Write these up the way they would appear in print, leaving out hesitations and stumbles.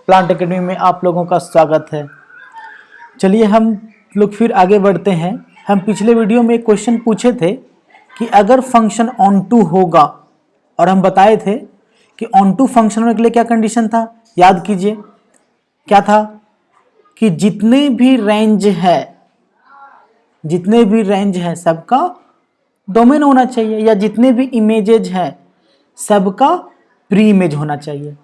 Plant academy में आप लोगों का स्वागत है। चलिए हम लोग फिर आगे बढ़ते हैं। हम पिछले वीडियो में एक क्वेश्चन पूछे थे कि अगर फंक्शन ऑन टू होगा, और हम बताए थे कि ऑन टू फंक्शन होने के लिए क्या कंडीशन था, याद कीजिए क्या था कि जितने भी रेंज है सबका डोमेन होना चाहिए, या जितने भी इमेजेज है सबका प्री इमेज होना चाहिए।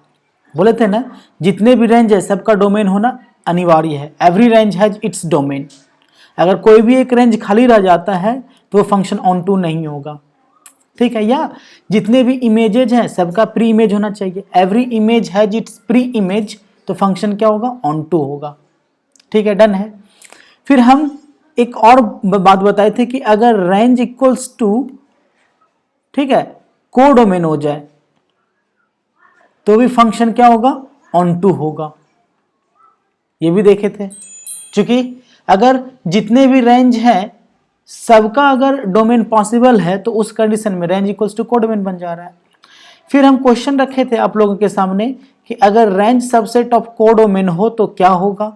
बोले थे ना, जितने भी रेंज है सबका डोमेन होना अनिवार्य है। Every range has its domain. अगर कोई भी एक रेंज खाली रह जाता है तो वो फंक्शन ऑन टू नहीं होगा, ठीक है। या जितने भी इमेजेज हैं सबका प्री इमेज होना चाहिए। Every image has its pre image, तो फंक्शन क्या होगा, ऑन टू होगा, ठीक है, डन है। फिर हम एक और बात बताए थे कि अगर रेंज इक्वल्स टू, ठीक है, कोडोमेन हो जाए तो भी फंक्शन क्या होगा, ऑन टू होगा। ये भी देखे थे, क्योंकि अगर जितने भी रेंज है सबका अगर डोमेन पॉसिबल है तो उस कंडीशन में रेंज इक्वल्स टू कोडोमेन बन जा रहा है। फिर हम क्वेश्चन रखे थे आप लोगों के सामने कि अगर रेंज सबसेट ऑफ कोडोमेन हो तो क्या होगा,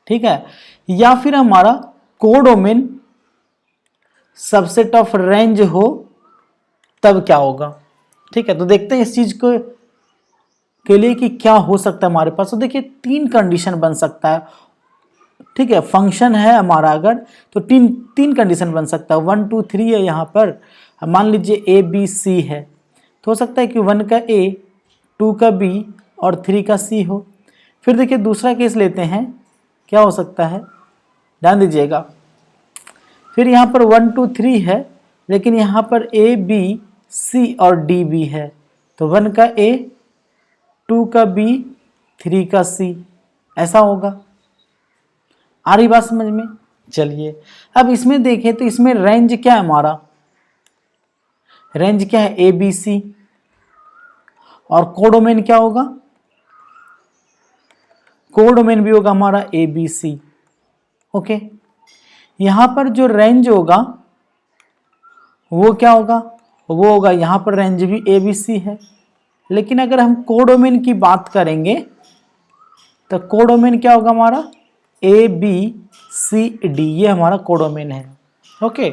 ठीक है, या फिर हमारा कोडोमेन सबसेट ऑफ रेंज हो तब क्या होगा, ठीक है। तो देखते हैं इस चीज को के लिए कि क्या हो सकता है हमारे पास। तो देखिए तीन कंडीशन बन सकता है, ठीक है। फंक्शन है हमारा अगर, तो तीन कंडीशन बन सकता है। 1 2 3 है यहाँ पर। मान लीजिए ए बी सी है, तो हो सकता है कि 1 का ए, 2 का बी और 3 का सी हो। फिर देखिए दूसरा केस लेते हैं, क्या हो सकता है, ध्यान दीजिएगा। फिर यहाँ पर 1 2 3 है, लेकिन यहाँ पर ए बी सी और डी भी है, तो 1 का ए, 2 का बी, 3 का सी, ऐसा होगा। आ रही बात समझ में। चलिए अब इसमें देखें तो इसमें रेंज क्या है, हमारा रेंज क्या है, ए बी सी, और कोडोमेन क्या होगा, कोडोमेन भी होगा हमारा ए बी सी, ओके। यहां पर जो रेंज होगा वो क्या होगा, वो होगा यहां पर रेंज भी ए बी सी है। लेकिन अगर हम कोडोमेन की बात करेंगे तो कोडोमेन क्या होगा हमारा, ए बी सी डी, ये हमारा कोडोमेन है, ओके।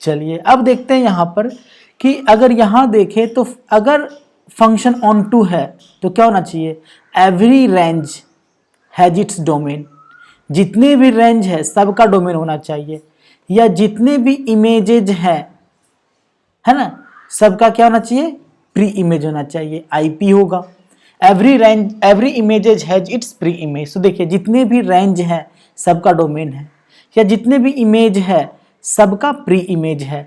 चलिए अब देखते हैं यहां पर कि अगर यहां देखें तो अगर फंक्शन ऑन टू है तो क्या होना चाहिए, every range has its domain. जितने भी रेंज है सबका डोमेन होना चाहिए, या जितने भी इमेजेज है ना, सबका क्या होना चाहिए, प्री इमेज होना चाहिए, आईपी होगा। Every images has its pre image. तो देखिए जितने भी रेंज है सबका डोमेन है, या जितने भी इमेज है सबका प्री इमेज है,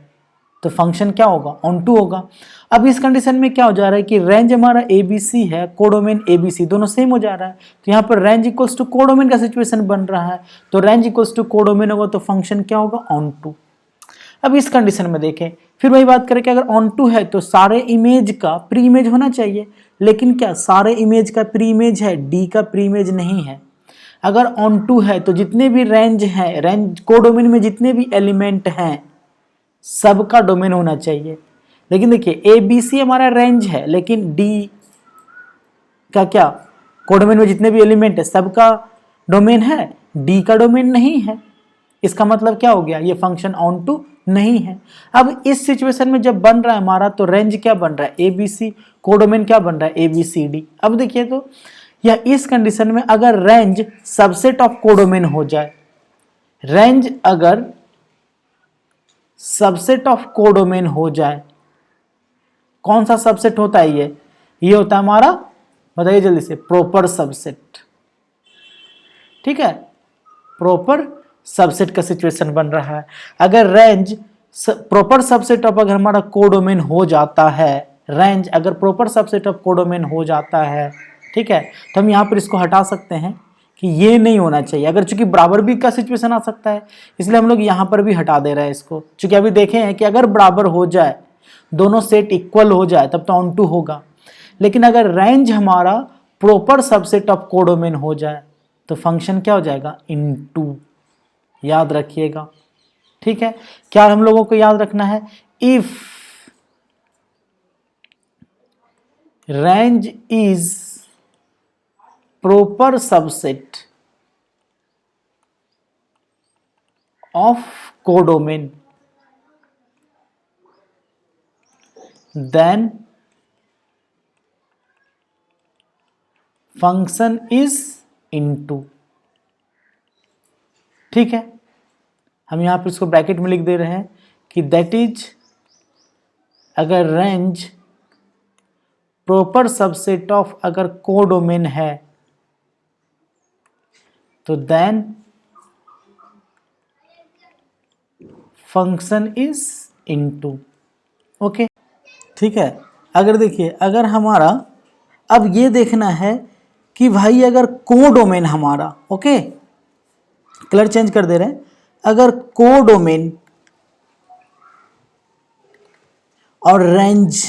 तो फंक्शन क्या होगा, ऑन टू होगा। अब इस कंडीशन में क्या हो जा रहा है कि रेंज हमारा ए बी सी है, कोडोमेन ए बी सी, दोनों सेम हो जा रहा है। तो यहाँ पर रेंज इक्वल्स टू कोडोमेन का सिचुएशन बन रहा है, तो रेंज इक्वल्स टू कोडोमेन होगा तो फंक्शन क्या होगा, ऑन टू। अब इस कंडीशन में देखें, फिर वही बात करें कि अगर ऑन टू है तो सारे इमेज का प्री इमेज होना चाहिए, लेकिन क्या सारे इमेज का प्री इमेज है, डी का प्री इमेज नहीं है। अगर ऑन टू है तो जितने भी रेंज है, रेंज कोडोमेन में जितने भी एलिमेंट हैं सबका डोमेन होना चाहिए। लेकिन देखिए ए बी सी हमारा रेंज है, लेकिन डी का क्या, कोडोमेन में जितने भी एलिमेंट है सबका डोमेन है, डी का डोमेन नहीं है। इसका मतलब क्या हो गया, ये फंक्शन ऑन टू नहीं है। अब इस सिचुएशन में जब बन रहा है हमारा, तो रेंज क्या बन रहा है, ए बी सी, कोडोमेन क्या बन रहा है, ए बी सी डी। अब देखिए तो या इस कंडीशन में अगर रेंज सबसेट ऑफ कोडोमेन हो जाए, रेंज अगर सबसेट ऑफ कोडोमेन हो जाए, कौन सा सबसेट होता है, ये होता है हमारा, बताइए जल्दी से, प्रॉपर सबसेट, ठीक है। प्रॉपर सबसेट का सिचुएशन बन रहा है। अगर रेंज प्रॉपर सबसेट ऑफ अगर हमारा कोडोमेन हो जाता है, रेंज अगर प्रॉपर सबसेट ऑफ कोडोमेन हो जाता है, ठीक है, तो हम यहाँ पर इसको हटा सकते हैं कि ये नहीं होना चाहिए। अगर चूंकि बराबर भी का सिचुएशन आ सकता है, इसलिए हम लोग यहाँ पर भी हटा दे रहे हैं इसको। चूंकि अभी देखे हैं कि अगर बराबर हो जाए, दोनों सेट इक्वल हो जाए, तब तो ऑन टू होगा। लेकिन अगर रेंज हमारा प्रॉपर सबसेट ऑफ कोडोमेन हो जाए तो फंक्शन क्या हो जाएगा, इनटू। याद रखिएगा, ठीक है। क्या हम लोगों को याद रखना है, if range is proper subset of codomain, then function is into। ठीक है, हम यहां पर इसको ब्रैकेट में लिख दे रहे हैं कि दैट इज, अगर रेंज प्रॉपर सबसेट ऑफ अगर कोडोमेन है तो then function is into. Okay, ठीक है। अगर देखिए, अगर हमारा अब ये देखना है कि भाई अगर कोडोमेन हमारा, ओके कलर चेंज कर दे रहे हैं, अगर कोडोमेन और रेंज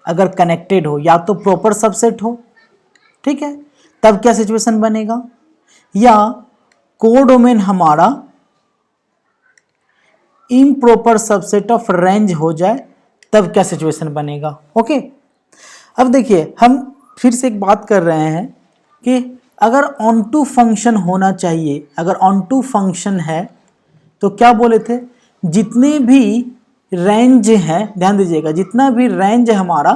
अगर कनेक्टेड हो, या तो प्रॉपर सबसेट हो, ठीक है, तब क्या सिचुएशन बनेगा, या कोडोमेन हमारा इम्प्रॉपर सबसेट ऑफ रेंज हो जाए तब क्या सिचुएशन बनेगा। ओके, अब देखिए हम फिर से एक बात कर रहे हैं कि अगर ऑन टू फंक्शन होना चाहिए, अगर ऑन टू फंक्शन है तो क्या बोले थे, जितने भी रेंज है, ध्यान दीजिएगा, जितना भी रेंज है हमारा,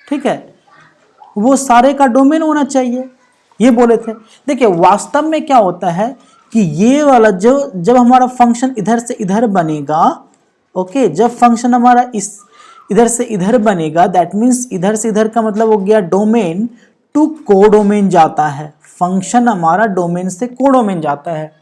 ठीक है, वो सारे का डोमेन होना चाहिए, ये बोले थे। देखिए वास्तव में क्या होता है कि ये वाला जो जब हमारा फंक्शन इधर से इधर बनेगा, ओके, जब फंक्शन हमारा इस इधर से इधर बनेगा, दैट मीन्स इधर से इधर का मतलब हो गया डोमेन टू कोडोमेन जाता है, फंक्शन हमारा डोमेन से कोडोमेन जाता है।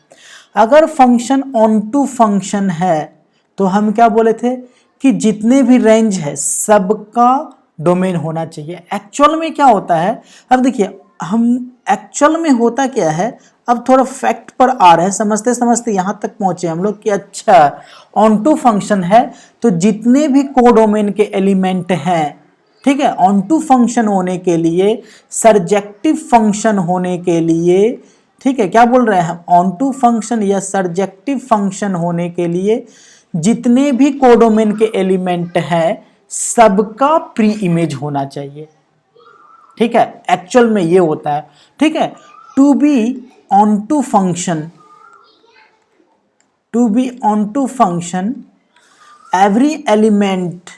अगर फंक्शन ऑन टू फंक्शन है तो हम क्या बोले थे कि जितने भी रेंज है सबका डोमेन होना चाहिए। एक्चुअल में क्या होता है, अब देखिए हम एक्चुअल में होता क्या है, अब थोड़ा फैक्ट पर आ रहे हैं, समझते समझते यहाँ तक पहुंचे हम लोग कि अच्छा ऑन टू फंक्शन है तो जितने भी कोडोमेन के एलिमेंट हैं, ठीक है, ऑन टू फंक्शन होने के लिए, सर्जेक्टिव फंक्शन होने के लिए, ठीक है, क्या बोल रहे हैं हम, ऑन टू फंक्शन या सर्जेक्टिव फंक्शन होने के लिए जितने भी कोडोमेन के एलिमेंट हैं सबका प्री इमेज होना चाहिए। ठीक है, एक्चुअल में ये होता है। ठीक है, to be onto function, to be onto function every element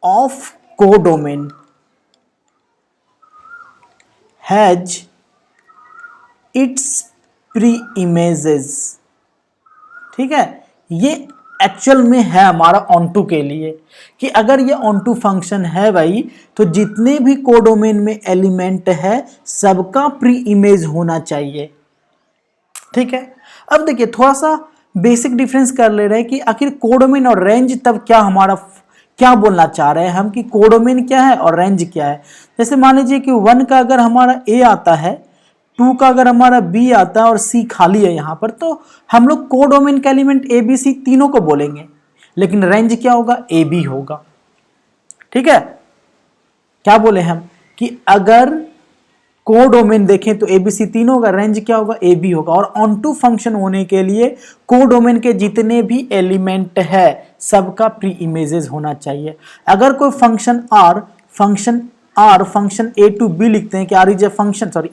of codomain has its pre-images। ठीक है, ये एक्चुअल में है हमारा ऑन टू के लिए कि अगर ये ऑन टू फंक्शन है भाई तो जितने भी कोडोमेन में एलिमेंट है सबका प्री इमेज होना चाहिए। ठीक है, अब देखिए थोड़ा सा बेसिक डिफरेंस कर ले रहे हैं कि आखिर कोडोमेन और रेंज तब क्या हमारा क्या बोलना चाह रहे हैं हम कि कोडोमेन क्या है और रेंज क्या है। जैसे मान लीजिए कि 1 का अगर हमारा ए आता है, 2 का अगर हमारा बी आता है और सी खाली है यहाँ पर, तो हम लोग कोडोमेन का एलिमेंट ए बी सी तीनों को बोलेंगे, लेकिन रेंज क्या होगा, ए बी होगा। ठीक है, क्या बोले हम कि अगर कोडोमेन देखें तो एबीसी तीनों का, रेंज क्या होगा, ए बी होगा। और ऑन टू फंक्शन होने के लिए कोडोमेन के जितने भी एलिमेंट है सबका प्री इमेजेस होना चाहिए। अगर कोई function function A to B लिखते हैं कि R is a function, sorry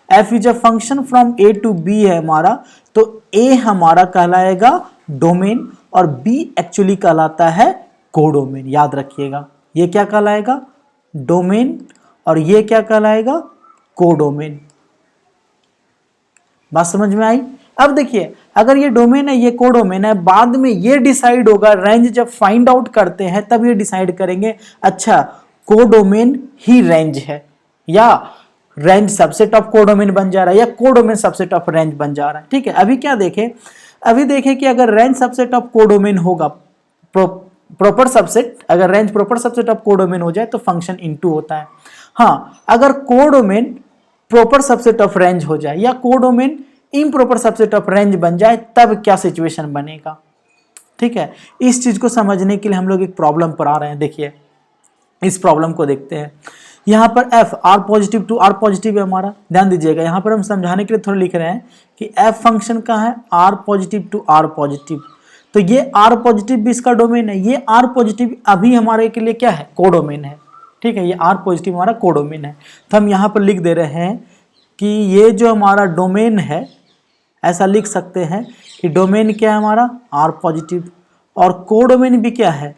F is a function from A to B है हमारा, तो ए हमारा कहलाएगा डोमेन और बी एक्चुअली कहलाता है कोडोमेन। याद रखिएगा, ये क्या कहलाएगा, डोमेन, और ये क्या कहलाएगा, कोडोमेन। बात समझ में आई। अब देखिए अगर ये डोमेन है, ये कोडोमेन है, बाद में ये डिसाइड होगा, रेंज जब फाइंड आउट करते हैं तब ये डिसाइड करेंगे अच्छा कोडोमेन ही रेंज है, या रेंज सबसेट ऑफ कोडोमेन बन जा रहा है, या कोडोमेन सबसेट ऑफ रेंज बन जा रहा है। ठीक है, अभी क्या देखें, अभी देखें कि अगर रेंज सबसेट ऑफ कोडोमेन होगा, प्रॉपर सबसेट, अगर range proper subset of codomain हो जाए तो फंक्शन इनटू होता है। हाँ, अगर codomain proper subset of range हो जाए या codomain improper subset of range बन जाए तब क्या सिचुएशन बनेगा। ठीक है, इस चीज को समझने के लिए हम लोग एक प्रॉब्लम पर आ रहे हैं। देखिए इस प्रॉब्लम को देखते हैं। यहाँ पर f r positive to r positive है हमारा, ध्यान दीजिएगा, यहाँ पर हम समझाने के लिए थोड़ा लिख रहे हैं कि f फंक्शन का है r positive to r positive, तो ये r पॉजिटिव भी इसका डोमेन है, ये r पॉजिटिव अभी हमारे के लिए क्या है, कोडोमेन है। ठीक है, ये R पॉजिटिव हमारा कोडोमेन है। तो हम यहाँ पर लिख दे रहे हैं कि ये जो हमारा डोमेन है, ऐसा लिख सकते हैं कि डोमेन क्या है हमारा R पॉजिटिव, और कोडोमेन भी क्या है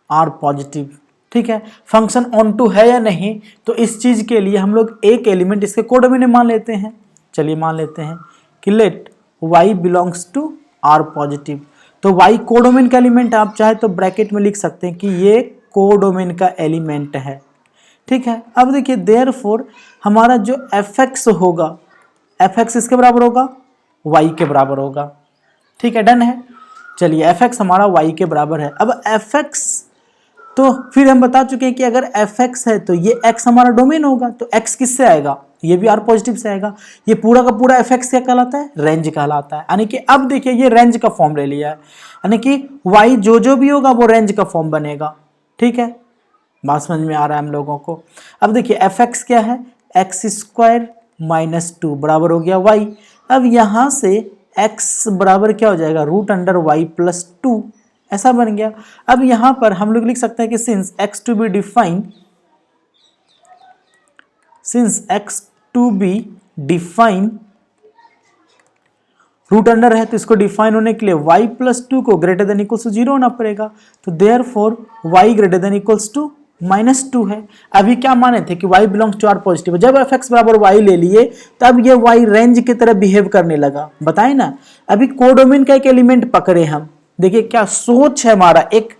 R पॉजिटिव। ठीक है, फंक्शन ऑन टू है या नहीं, तो इस चीज के लिए हम लोग एक एलिमेंट इसके कोडोमेन में मान लेते हैं। चलिए मान लेते हैं कि let y belongs to R positive. तो y कोडोमेन का एलिमेंट, आप चाहे तो ब्रैकेट में लिख सकते हैं कि ये कोडोमेन का एलिमेंट है। ठीक है, अब देखिए देयरफॉर हमारा जो fx होगा, fx इसके बराबर होगा y के बराबर होगा। ठीक है, डन है। चलिए fx हमारा y के बराबर है। अब fx, तो फिर हम बता चुके हैं कि अगर fx है तो ये x हमारा डोमेन होगा, तो x किससे आएगा, ये भी R पॉजिटिव से आएगा। ये पूरा का पूरा fx क्या कहलाता है, रेंज कहलाता है। यानी कि अब देखिए ये रेंज का फॉर्म ले लिया है, यानी कि y जो भी होगा वो रेंज का फॉर्म बनेगा। ठीक है, बात समझ में आ रहा है हम लोगों को। अब देखिए fx क्या है, x स्क्वायर माइनस 2 बराबर हो गया y। अब यहां से x बराबर क्या हो जाएगा, रूट अंडर y प्लस 2, ऐसा बन गया। अब यहां पर हम लोग लिख सकते हैं कि since x to be define, root under है तो इसको डिफाइन होने के लिए y प्लस 2 को ग्रेटर देन इक्वल्स टू 0 होना पड़ेगा। तो therefore y greater than equals to -2 है। अभी क्या माने थे कि y belongs to R positive, जब fx बराबर y ले लिए तब ये y रेंज की तरह बिहेव करने लगा, बताए ना। अभी कोडोमेन का एक एलिमेंट पकड़े हम, देखिए क्या सोच है हमारा, एक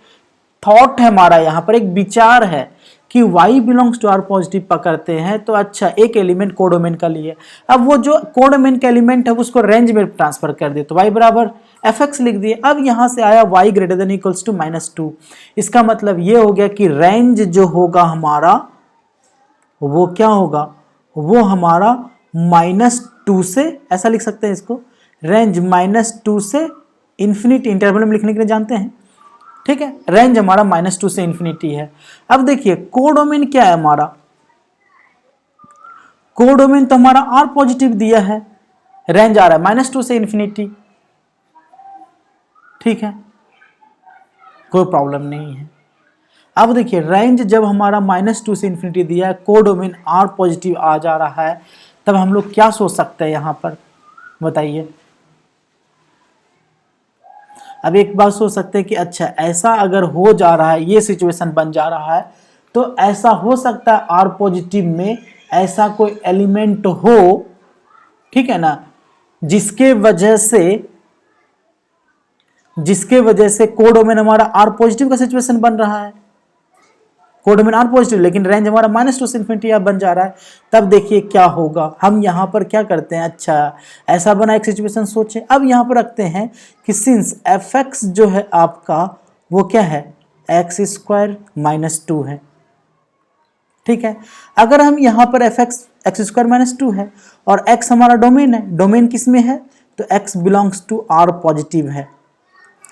थॉट है हमारा, यहाँ पर एक विचार है कि y belongs to R positive पकड़ते हैं तो अच्छा एक एलिमेंट कोडोमेन का लिए। अब वो जो कोडोमेन का एलिमेंट है उसको रेंज में ट्रांसफर कर दिए, तो y बराबर fx लिख दिए। अब यहाँ से आया y greater than equals to -2, इसका मतलब ये हो गया कि रेंज जो होगा हमारा वो क्या होगा, वो हमारा -2 से, ऐसा लिख सकते हैं इसको, रेंज -2 से इंफिनिटी, इंटरवल में लिखने के लिए जानते हैं। ठीक है, रेंज हमारा -2 से इंफिनिटी है। अब देखिए कोडोमेन क्या है हमारा, कोडोमेन तो हमारा R पॉजिटिव दिया है, रेंज आ रहा है -2 से इंफिनिटी। ठीक है, कोई प्रॉब्लम नहीं है। अब देखिए रेंज जब हमारा -2 से इंफिनिटी दिया है, कोडोमेन R पॉजिटिव आ जा रहा है, तब हम लोग क्या सोच सकते हैं यहां पर, बताइए। अब एक बात सोच सकते हैं कि अच्छा ऐसा अगर हो जा रहा है, ये सिचुएशन बन जा रहा है, तो ऐसा हो सकता है R पॉजिटिव में ऐसा कोई एलिमेंट हो, ठीक है ना, जिसके वजह से कोडोमेन हमारा R पॉजिटिव का सिचुएशन बन रहा है, कोडोमेन R पॉजिटिव लेकिन रेंज हमारा -2 से इंफिनिटी बन जा रहा है। तब देखिए क्या होगा, हम यहाँ पर क्या करते हैं, अच्छा ऐसा बना एक सिचुएशन सोचे। अब यहाँ पर रखते हैं कि सिंस fx जो है आपका वो क्या है, x स्क्वायर -2 है। ठीक है, अगर हम यहाँ पर fx x स्क्वायर -2 है और x हमारा डोमेन है, डोमेन किस में है, तो x belongs to R positive है।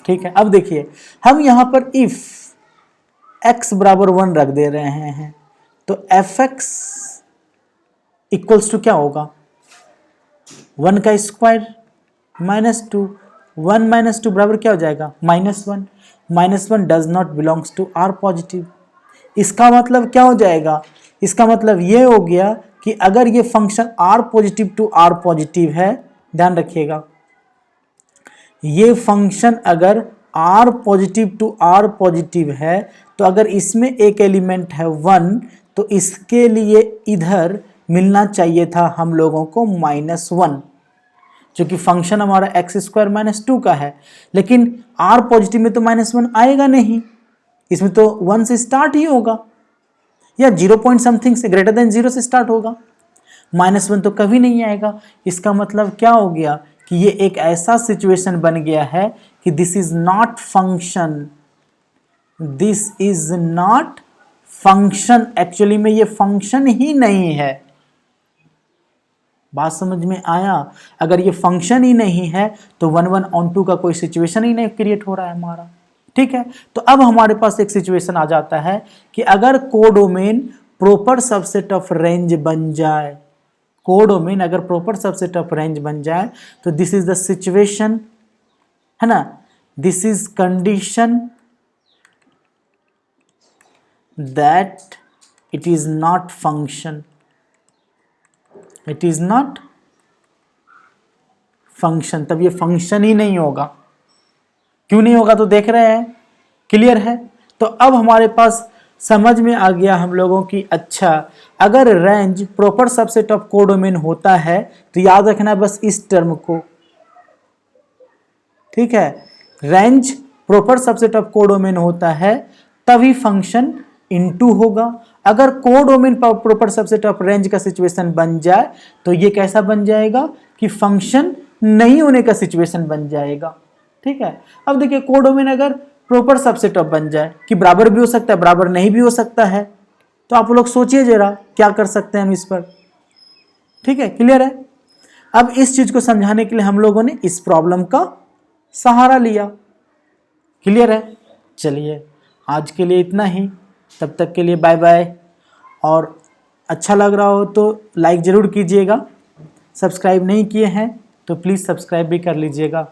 ठीक है, अब देखिए हम यहाँ पर इफ x बराबर 1 रख दे रहे हैं, तो fx इक्वल्स टू क्या होगा, 1 का स्क्वायर -2, 1 -2 बराबर क्या हो जाएगा, -1, -1 does not belongs to R positive. इसका मतलब क्या हो जाएगा, इसका मतलब ये हो गया कि अगर ये function R positive to R positive है, ध्यान रखिएगा, ये फंक्शन अगर R positive to R positive है, तो अगर इसमें एक एलिमेंट है 1, तो इसके लिए इधर मिलना चाहिए था हम लोगों को -1, क्योंकि फंक्शन हमारा x स्क्वायर -2 का है, लेकिन R पॉजिटिव में तो -1 आएगा नहीं, इसमें तो 1 से स्टार्ट ही होगा या 0 पॉइंट समथिंग से, ग्रेटर देन 0 से स्टार्ट होगा, -1 तो कभी नहीं आएगा। इसका मतलब क्या हो गया कि ये एक ऐसा सिचुएशन बन गया है कि this is not function, actually में ये फंक्शन ही नहीं है। बात समझ में आया, अगर ये फंक्शन ही नहीं है तो 1/(1)(2) का कोई सिचुएशन ही नहीं क्रिएट हो रहा है हमारा। ठीक है, तो अब हमारे पास एक सिचुएशन आ जाता है कि अगर codomain proper subset of range बन जाए, कोडोमेन अगर प्रॉपर सबसेट ऑफ रेंज बन जाए, तो दिस इज द सिचुएशन, है ना, this is condition that it is not function, it is not function, तब ये फंक्शन ही नहीं होगा। क्यों नहीं होगा तो देख रहे हैं, क्लियर है। तो अब हमारे पास समझ में आ गया हम लोगों की, अच्छा अगर range proper subset of codomain होता है तो याद रखना बस इस टर्म को, ठीक है। Range proper subset of codomain होता है तभी फंक्शन इनटू होगा। अगर codomain proper subset of range का सिचुएशन बन जाए तो ये कैसा बन जाएगा कि फंक्शन नहीं होने का सिचुएशन बन जाएगा, ठीक है। अब देखिए कोडोमेन अगर प्रॉपर सबसेट ऑफ बन जाए कि बराबर भी हो सकता है, बराबर नहीं भी हो सकता है, तो आप लोग सोचिए जरा क्या कर सकते हैं हम इस पर, ठीक है, क्लियर है। अब इस चीज को समझाने के लिए हम लोगों ने इस प्रॉब्लम का सहारा लिया, क्लियर है। चलिए आज के लिए इतना ही, तब तक के लिए बाय बाय। और अच्छा लग रहा हो तो लाइक ज़रूर कीजिएगा, सब्सक्राइब नहीं किए हैं तो प्लीज़ सब्सक्राइब भी कर लीजिएगा।